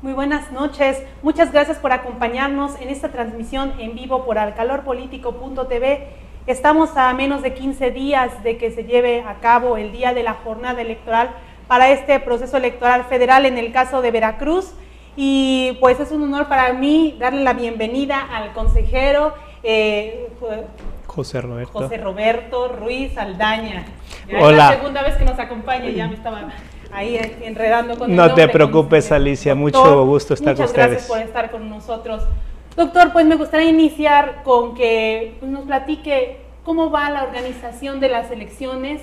Muy buenas noches, muchas gracias por acompañarnos en esta transmisión en vivo por alcalorpolitico.tv. Estamos a menos de 15 días de que se lleve a cabo el día de la jornada electoral para este proceso electoral federal en el caso de Veracruz, y pues es un honor para mí darle la bienvenida al consejero José Roberto Ruiz Aldaña. Ya Hola. Es la segunda vez que nos acompaña, ya me estaba ahí enredando con el No nombre. te preocupes, Alicia, mucho gusto estar con ustedes. Muchas gracias por estar con nosotros. Doctor, pues me gustaría iniciar con que nos platique cómo va la organización de las elecciones.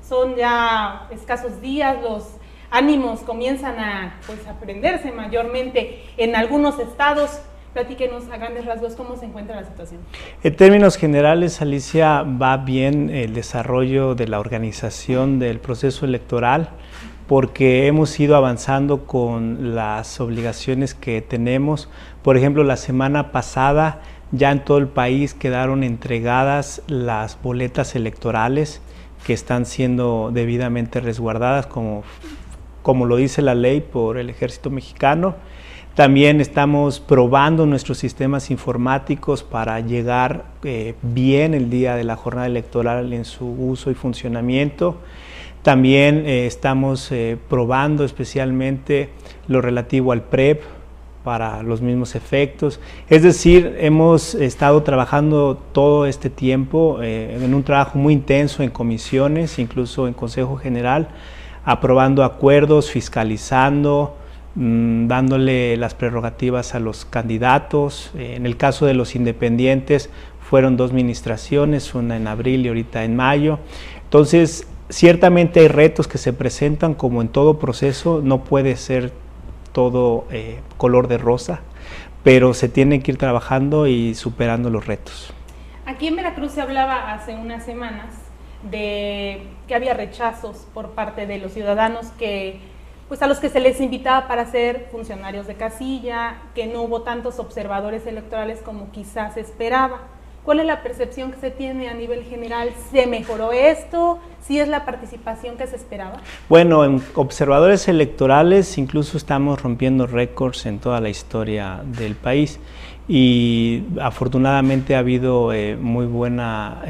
Son ya escasos días, los ánimos comienzan a prenderse mayormente en algunos estados. Platíquenos a grandes rasgos cómo se encuentra la situación. En términos generales, Alicia, va bien el desarrollo de la organización del proceso electoral, porque hemos ido avanzando con las obligaciones que tenemos. Por ejemplo, la semana pasada ya en todo el país quedaron entregadas las boletas electorales que están siendo debidamente resguardadas como lo dice la ley por el Ejército Mexicano. También estamos probando nuestros sistemas informáticos para llegar bien el día de la jornada electoral en su uso y funcionamiento. También estamos probando especialmente lo relativo al PREP para los mismos efectos. Es decir, hemos estado trabajando todo este tiempo en un trabajo muy intenso en comisiones, incluso en Consejo General, aprobando acuerdos, fiscalizando, dándole las prerrogativas a los candidatos. En el caso de los independientes fueron 2 administraciones, una en abril y ahorita en mayo. Entonces, ciertamente hay retos que se presentan, como en todo proceso, no puede ser todo color de rosa, pero se tiene que ir trabajando y superando los retos. Aquí en Veracruz se hablaba hace unas semanas de que había rechazos por parte de los ciudadanos a los que se les invitaba para ser funcionarios de casilla, que no hubo tantos observadores electorales como quizás se esperaba. ¿Cuál es la percepción que se tiene a nivel general? ¿Se mejoró esto? ¿Sí es la participación que se esperaba? Bueno, en observadores electorales incluso estamos rompiendo récords en toda la historia del país, y afortunadamente ha habido muy buena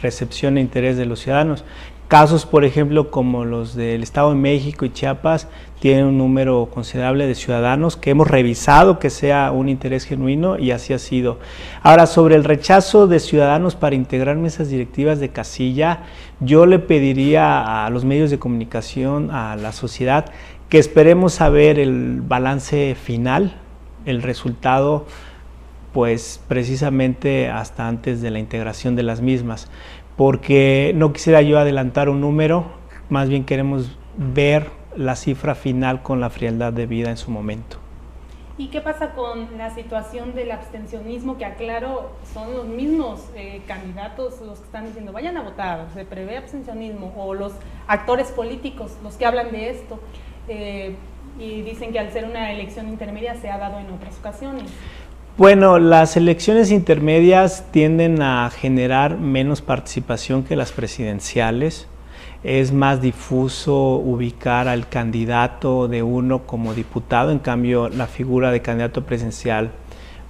recepción e interés de los ciudadanos. Casos, por ejemplo, como los del Estado de México y Chiapas, tienen un número considerable de ciudadanos que hemos revisado que sea un interés genuino, y así ha sido. Ahora, sobre el rechazo de ciudadanos para integrar mesas directivas de casilla, yo le pediría a los medios de comunicación, a la sociedad, que esperemos a ver el balance final, el resultado, pues precisamente hasta antes de la integración de las mismas, porque no quisiera yo adelantar un número, más bien queremos ver la cifra final con la frialdad debida en su momento. ¿Y qué pasa con la situación del abstencionismo? Que aclaro, son los mismos candidatos los que están diciendo vayan a votar, se prevé abstencionismo, o los actores políticos los que hablan de esto, y dicen que al ser una elección intermedia se ha dado en otras ocasiones. Bueno, las elecciones intermedias tienden a generar menos participación que las presidenciales. Es más difuso ubicar al candidato de uno como diputado, en cambio la figura de candidato presidencial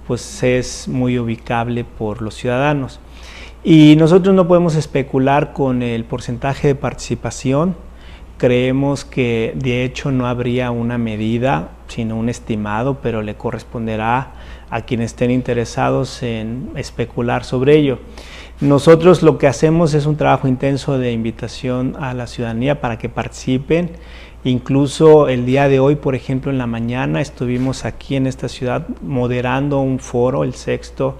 pues es muy ubicable por los ciudadanos. Y nosotros no podemos especular con el porcentaje de participación. Creemos que de hecho no habría una medida, sino un estimado, pero le corresponderá a quienes estén interesados en especular sobre ello. Nosotros lo que hacemos es un trabajo intenso de invitación a la ciudadanía para que participen. Incluso el día de hoy, por ejemplo, en la mañana estuvimos aquí en esta ciudad moderando un foro, el 6º,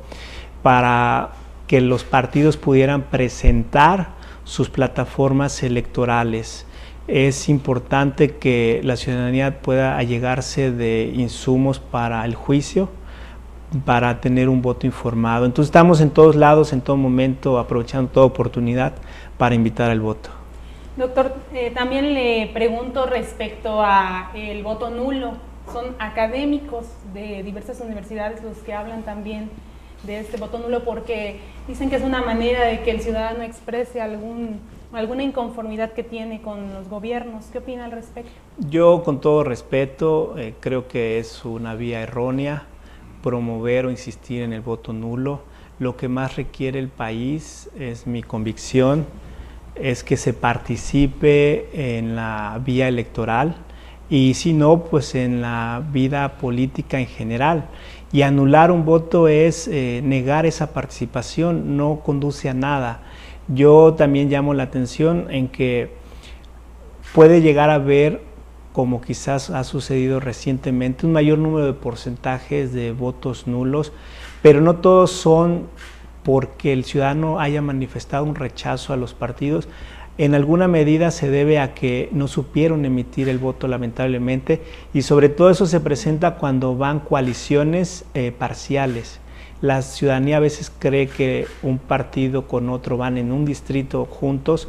para que los partidos pudieran presentar sus plataformas electorales. Es importante que la ciudadanía pueda allegarse de insumos para el juicio, para tener un voto informado. Entonces estamos en todos lados, en todo momento, aprovechando toda oportunidad para invitar al voto. Doctor, también le pregunto respecto a el voto nulo. Son académicos de diversas universidades los que hablan también de este voto nulo, porque dicen que es una manera de que el ciudadano exprese algún alguna inconformidad que tiene con los gobiernos. ¿Qué opina al respecto? Yo, con todo respeto, creo que es una vía errónea promover o insistir en el voto nulo. Lo que más requiere el país, es mi convicción, es que se participe en la vía electoral y si no, pues en la vida política en general. Y anular un voto es negar esa participación, no conduce a nada. Yo también llamo la atención en que puede llegar a haber, como quizás ha sucedido recientemente, un mayor número de porcentajes de votos nulos, pero no todos son porque el ciudadano haya manifestado un rechazo a los partidos. En alguna medida se debe a que no supieron emitir el voto, lamentablemente, y sobre todo eso se presenta cuando van coaliciones parciales. La ciudadanía a veces cree que un partido con otro van en un distrito juntos,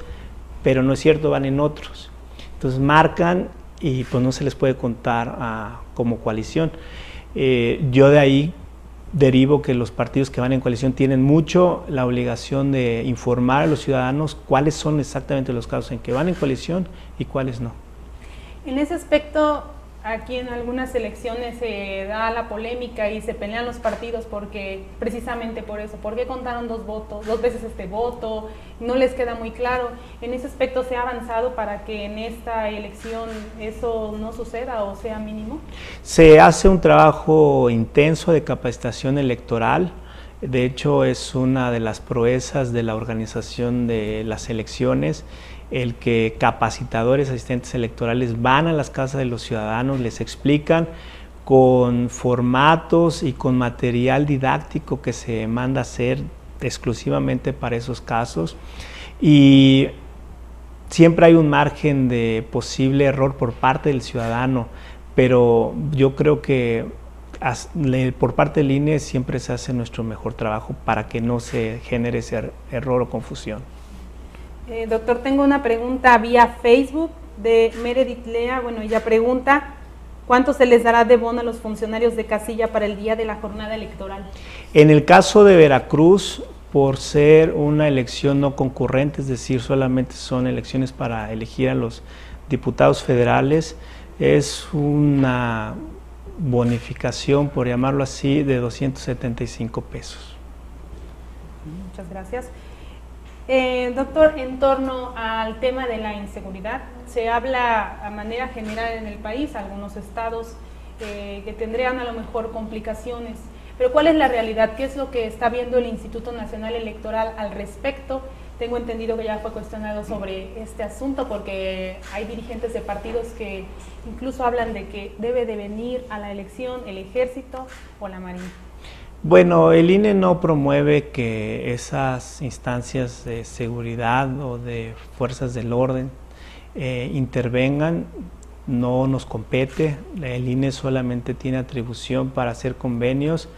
pero no es cierto, van en otros. Entonces marcan y pues no se les puede contar como coalición. Yo de ahí derivo que los partidos que van en coalición tienen mucho la obligación de informar a los ciudadanos cuáles son exactamente los casos en que van en coalición y cuáles no. En ese aspecto, aquí en algunas elecciones se da la polémica y se pelean los partidos porque, precisamente por eso, ¿por qué contaron dos veces este voto? No les queda muy claro. En ese aspecto, ¿se ha avanzado para que en esta elección eso no suceda o sea mínimo? Se hace un trabajo intenso de capacitación electoral. De hecho, es una de las proezas de la organización de las elecciones, el que capacitadores, asistentes electorales van a las casas de los ciudadanos, les explican con formatos y con material didáctico que se manda a hacer exclusivamente para esos casos, y siempre hay un margen de posible error por parte del ciudadano, pero yo creo que por parte del INE siempre se hace nuestro mejor trabajo para que no se genere ese error o confusión. Doctor, tengo una pregunta vía Facebook de Meredith Lea. Bueno, ella pregunta, ¿cuánto se les dará de bono a los funcionarios de casilla para el día de la jornada electoral? En el caso de Veracruz, por ser una elección no concurrente, es decir, solamente son elecciones para elegir a los diputados federales, es una bonificación, por llamarlo así, de 275 pesos. Muchas gracias. Doctor, en torno al tema de la inseguridad, se habla a manera general en el país, algunos estados que tendrían a lo mejor complicaciones, pero ¿cuál es la realidad? ¿Qué es lo que está viendo el Instituto Nacional Electoral al respecto? Tengo entendido que ya fue cuestionado sobre este asunto porque hay dirigentes de partidos que incluso hablan de que debe de venir a la elección el Ejército o la Marina. Bueno, el INE no promueve que esas instancias de seguridad o de fuerzas del orden intervengan, no nos compete. El INE solamente tiene atribución para hacer convenios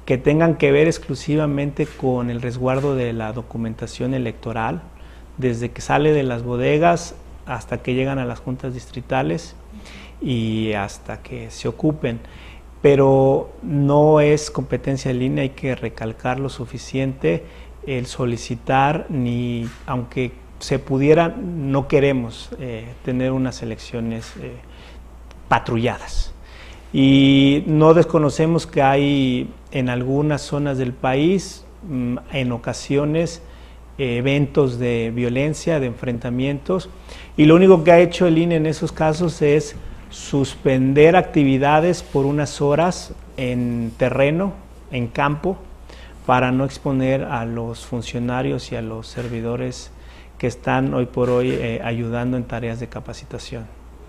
que tengan que ver exclusivamente con el resguardo de la documentación electoral, desde que sale de las bodegas hasta que llegan a las juntas distritales y hasta que se ocupen. Pero no es competencia del INE, hay que recalcar lo suficiente, el solicitar, ni aunque se pudiera, no queremos tener unas elecciones patrulladas. Y no desconocemos que hay en algunas zonas del país, en ocasiones, eventos de violencia, de enfrentamientos, y lo único que ha hecho el INE en esos casos es suspender actividades por unas horas en terreno, en campo, para no exponer a los funcionarios y a los servidores que están hoy por hoy ayudando en tareas de capacitación.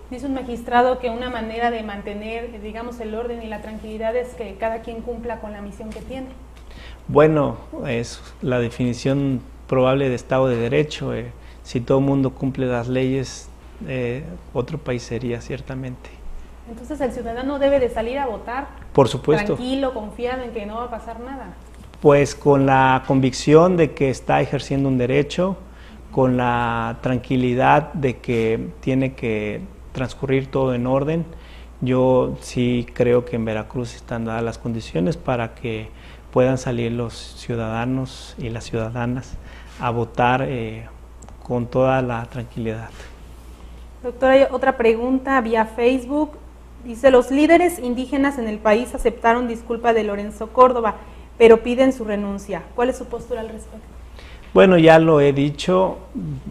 Dice un magistrado que una manera de mantener, digamos, el orden y la tranquilidad es que cada quien cumpla con la misión que tiene. Bueno, es la definición probable de Estado de Derecho. Si todo el mundo cumple las leyes, otro país sería ciertamente. Entonces el ciudadano debe de salir a votar, por supuesto, tranquilo, confiado en que no va a pasar nada. Pues con la convicción de que está ejerciendo un derecho, con la tranquilidad de que tiene que transcurrir todo en orden. Yo sí creo que en Veracruz están dadas las condiciones para que puedan salir los ciudadanos y las ciudadanas a votar con toda la tranquilidad. Doctor, hay otra pregunta vía Facebook. Dice, los líderes indígenas en el país aceptaron disculpa de Lorenzo Córdoba, pero piden su renuncia. ¿Cuál es su postura al respecto? Bueno, ya lo he dicho,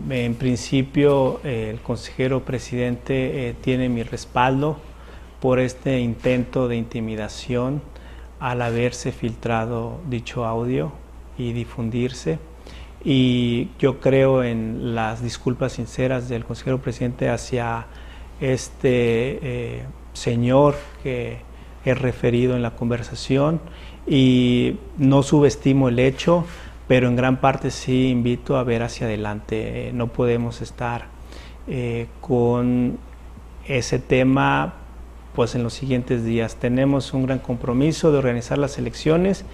en principio el consejero presidente tiene mi respaldo por este intento de intimidación al haberse filtrado dicho audio y difundirse. Y yo creo en las disculpas sinceras del consejero presidente hacia este señor que he referido en la conversación, y no subestimo el hecho, pero en gran parte sí invito a ver hacia adelante. No podemos estar con ese tema pues en los siguientes días. Tenemos un gran compromiso de organizar las elecciones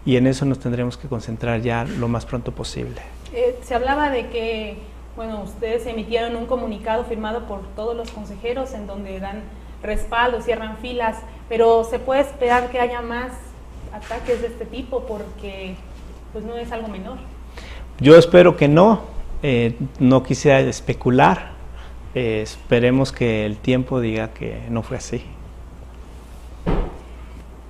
y en eso nos tendremos que concentrar ya lo más pronto posible. Se hablaba de que, bueno, ustedes emitieron un comunicado firmado por todos los consejeros en donde dan respaldo, cierran filas, pero se puede esperar que haya más ataques de este tipo porque pues no es algo menor. Yo espero que no, no quisiera especular, esperemos que el tiempo diga que no fue así.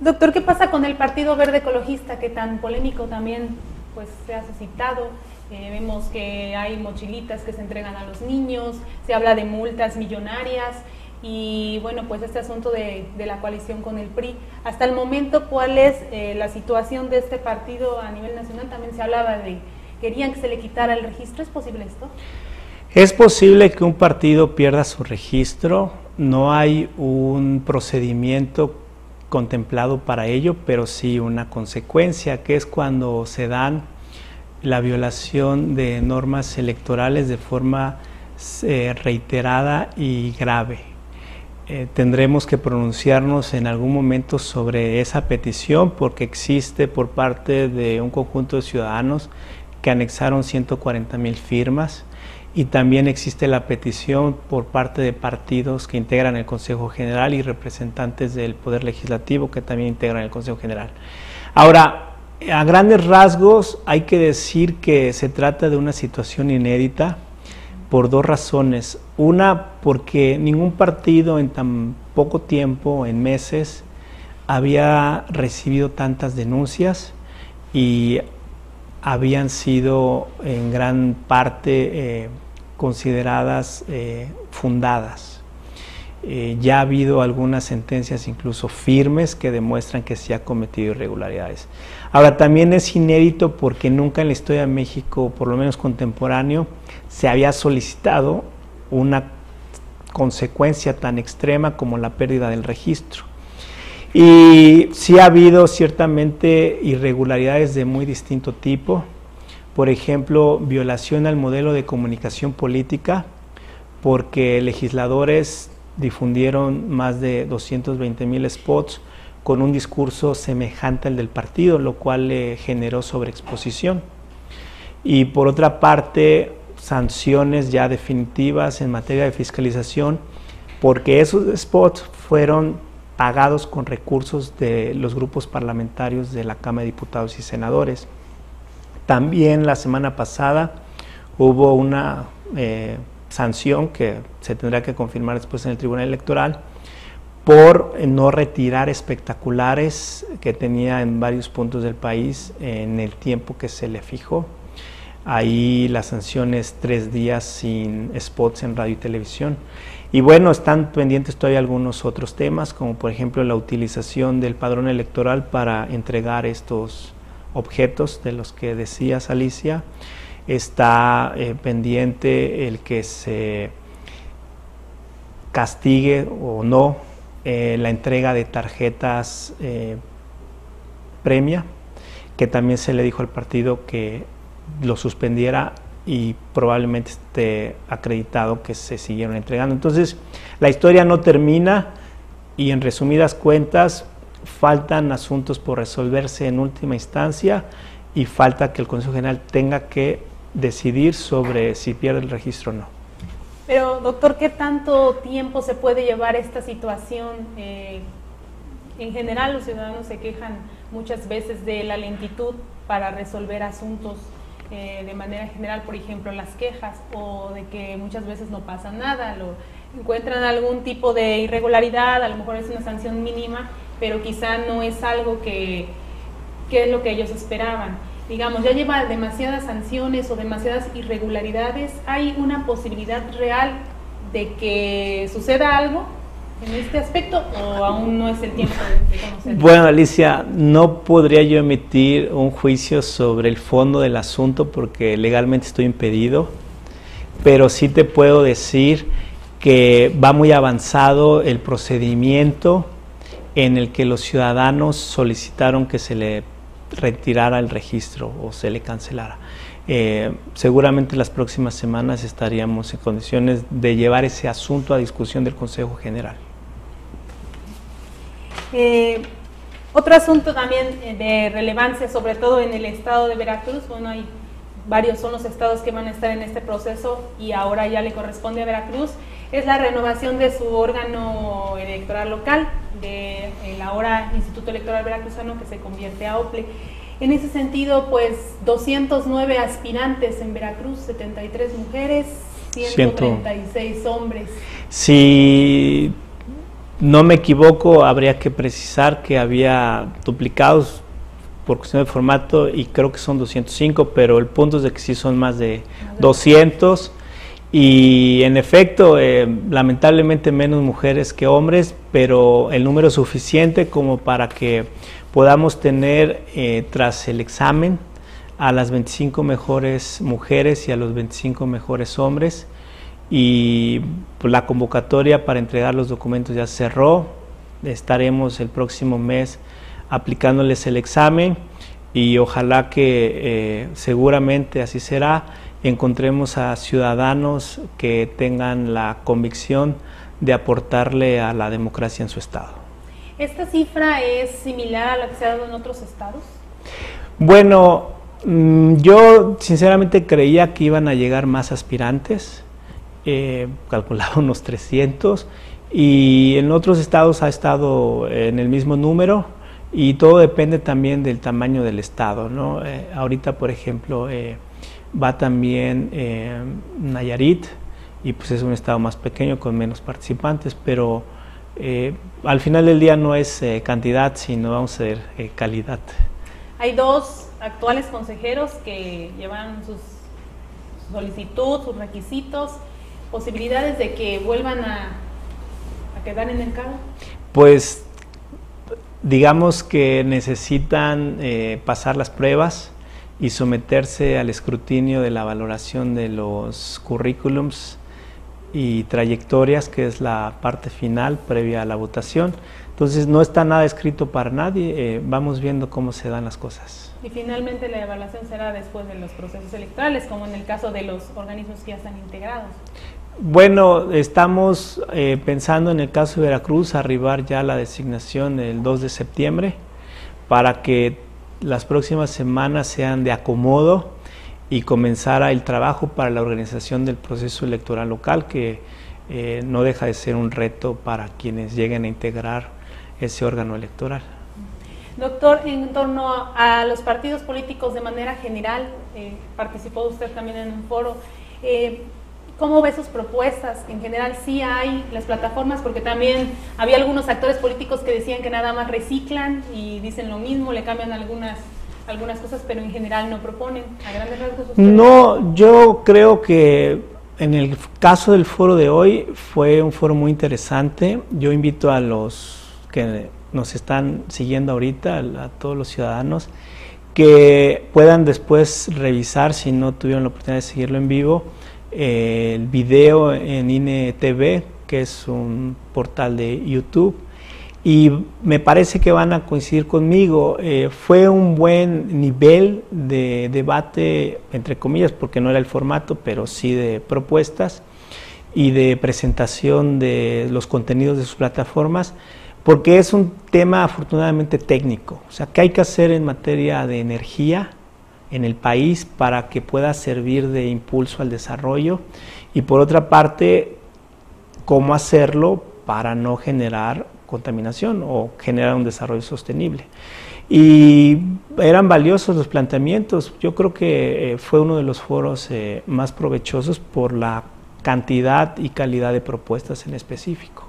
Doctor, ¿qué pasa con el Partido Verde Ecologista, que tan polémico también pues se ha suscitado? Vemos que hay mochilitas que se entregan a los niños, se habla de multas millonarias y bueno, pues este asunto de la coalición con el PRI. Hasta el momento, ¿cuál es la situación de este partido a nivel nacional? También se hablaba de, querían que se le quitara el registro. ¿Es posible esto? Es posible que un partido pierda su registro, no hay un procedimiento contemplado para ello, pero sí una consecuencia, que es cuando se dan la violación de normas electorales de forma reiterada y grave. Tendremos que pronunciarnos en algún momento sobre esa petición, porque existe por parte de un conjunto de ciudadanos que anexaron 140,000 firmas, y también existe la petición por parte de partidos que integran el Consejo General y representantes del Poder Legislativo que también integran el Consejo General. Ahora, a grandes rasgos hay que decir que se trata de una situación inédita por dos razones. Una, porque ningún partido en tan poco tiempo, en meses, había recibido tantas denuncias y habían sido en gran parte consideradas fundadas. Ya ha habido algunas sentencias incluso firmes que demuestran que se ha cometido irregularidades. Ahora, también es inédito porque nunca en la historia de México, por lo menos contemporáneo, se había solicitado una consecuencia tan extrema como la pérdida del registro. Y sí ha habido ciertamente irregularidades de muy distinto tipo. Por ejemplo, violación al modelo de comunicación política, porque legisladores difundieron más de 220,000 spots con un discurso semejante al del partido, lo cual generó sobreexposición. Y por otra parte, sanciones ya definitivas en materia de fiscalización, porque esos spots fueron pagados con recursos de los grupos parlamentarios de la Cámara de Diputados y Senadores. También la semana pasada hubo una sanción que se tendrá que confirmar después en el Tribunal Electoral por no retirar espectaculares que tenía en varios puntos del país en el tiempo que se le fijó. Ahí la sanción es 3 días sin spots en radio y televisión. Y bueno, están pendientes todavía algunos otros temas, como por ejemplo la utilización del padrón electoral para entregar estos objetos de los que decías, Alicia. Está pendiente el que se castigue o no la entrega de tarjetas premia, que también se le dijo al partido que lo suspendiera y probablemente esté acreditado que se siguieron entregando. Entonces, la historia no termina y en resumidas cuentas faltan asuntos por resolverse en última instancia y falta que el Consejo General tenga que decidir sobre si pierde el registro o no. Pero, doctor, ¿qué tanto tiempo se puede llevar esta situación? En general, los ciudadanos se quejan muchas veces de la lentitud para resolver asuntos de manera general, por ejemplo, las quejas o de que muchas veces no pasa nada, encuentran algún tipo de irregularidad, a lo mejor es una sanción mínima, pero quizá no es algo que es lo que ellos esperaban. Digamos, ya lleva demasiadas sanciones o demasiadas irregularidades, ¿hay una posibilidad real de que suceda algo en este aspecto o aún no es el tiempo de conocerlo? Bueno, Alicia, no podría yo emitir un juicio sobre el fondo del asunto porque legalmente estoy impedido, pero sí te puedo decir que va muy avanzado el procedimiento en el que los ciudadanos solicitaron que se le retirara el registro o se le cancelara. Seguramente las próximas semanas estaríamos en condiciones de llevar ese asunto a discusión del Consejo General. Otro asunto también de relevancia, sobre todo en el estado de Veracruz, bueno, hay varios, son los estados que van a estar en este proceso y ahora ya le corresponde a Veracruz, es la renovación de su órgano electoral local, del ahora Instituto Electoral Veracruzano, que se convierte a OPLE. En ese sentido, pues 209 aspirantes en Veracruz, 73 mujeres, 136 hombres. Si no me equivoco, habría que precisar que había duplicados por cuestión de formato y creo que son 205, pero el punto es de que sí son más de 200 y en efecto, lamentablemente menos mujeres que hombres, pero el número suficiente como para que podamos tener tras el examen a las 25 mejores mujeres y a los 25 mejores hombres y pues, la convocatoria para entregar los documentos ya cerró, estaremos el próximo mes aplicándoles el examen y ojalá que seguramente así será, encontremos a ciudadanos que tengan la convicción de aportarle a la democracia en su estado. ¿Esta cifra es similar a la que se ha dado en otros estados? Bueno, yo sinceramente creía que iban a llegar más aspirantes, calculaba unos 300, y en otros estados ha estado en el mismo número, y todo depende también del tamaño del estado, ¿no? Ahorita, por ejemplo, va también Nayarit, y pues es un estado más pequeño con menos participantes, pero al final del día no es cantidad, sino vamos a ver calidad. Hay dos actuales consejeros que llevan su solicitud, sus requisitos, posibilidades de que vuelvan a quedar en el cargo. Pues digamos que necesitan pasar las pruebas y someterse al escrutinio de la valoración de los currículums y trayectorias, que es la parte final previa a la votación. Entonces no está nada escrito para nadie, vamos viendo cómo se dan las cosas. Y finalmente la evaluación será después de los procesos electorales, como en el caso de los organismos que ya están integrados. Bueno, estamos pensando en el caso de Veracruz arribar ya a la designación el 2 de septiembre para que las próximas semanas sean de acomodo y comenzara el trabajo para la organización del proceso electoral local, que no deja de ser un reto para quienes lleguen a integrar ese órgano electoral. Doctor, en torno a los partidos políticos de manera general, participó usted también en un foro, ¿cómo ve sus propuestas? En general sí hay las plataformas, porque también había algunos actores políticos que decían que nada más reciclan y dicen lo mismo, le cambian algunas cosas, pero en general no proponen. A grandes rasgos ustedes... No, yo creo que en el caso del foro de hoy fue un foro muy interesante. Yo invito a los que nos están siguiendo ahorita, a todos los ciudadanos, que puedan después revisar, si no tuvieron la oportunidad de seguirlo en vivo, el video en INE TV, que es un portal de YouTube, y me parece que van a coincidir conmigo. Fue un buen nivel de debate, entre comillas, porque no era el formato, pero sí de propuestas y de presentación de los contenidos de sus plataformas, porque es un tema afortunadamente técnico. O sea, ¿qué hay que hacer en materia de energía en el país para que pueda servir de impulso al desarrollo? Y por otra parte, ¿cómo hacerlo para no generar contaminación o generar un desarrollo sostenible? y eran valiosos los planteamientos. Yo creo que fue uno de los foros más provechosos por la cantidad y calidad de propuestas en específico.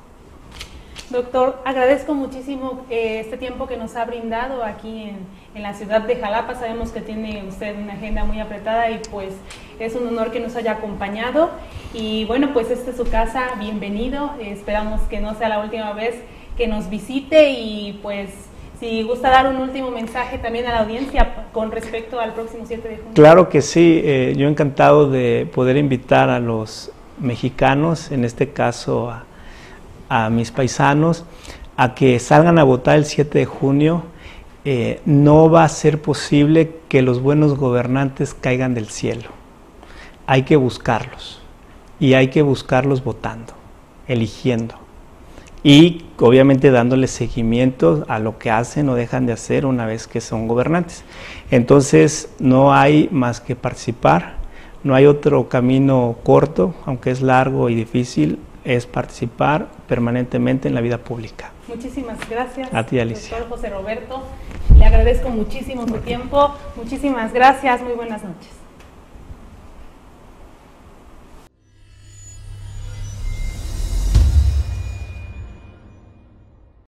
Doctor, agradezco muchísimo este tiempo que nos ha brindado aquí en la ciudad de Jalapa. Sabemos que tiene usted una agenda muy apretada y pues es un honor que nos haya acompañado. Y bueno, pues esta es su casa, bienvenido. Esperamos que no sea la última vez que nos visite y pues si gusta dar un último mensaje también a la audiencia con respecto al próximo 7 de junio. Claro que sí, yo encantado de poder invitar a los mexicanos, en este caso a mis paisanos, a que salgan a votar el 7 de junio. No va a ser posible que los buenos gobernantes caigan del cielo. Hay que buscarlos y hay que buscarlos votando, eligiendo y obviamente dándoles seguimiento a lo que hacen o dejan de hacer una vez que son gobernantes. Entonces no hay más que participar, no hay otro camino corto, aunque es largo y difícil, es participar permanentemente en la vida pública. Muchísimas gracias. A ti, Alicia. Doctor José Roberto, le agradezco muchísimo su tiempo. Muchísimas gracias, muy buenas noches.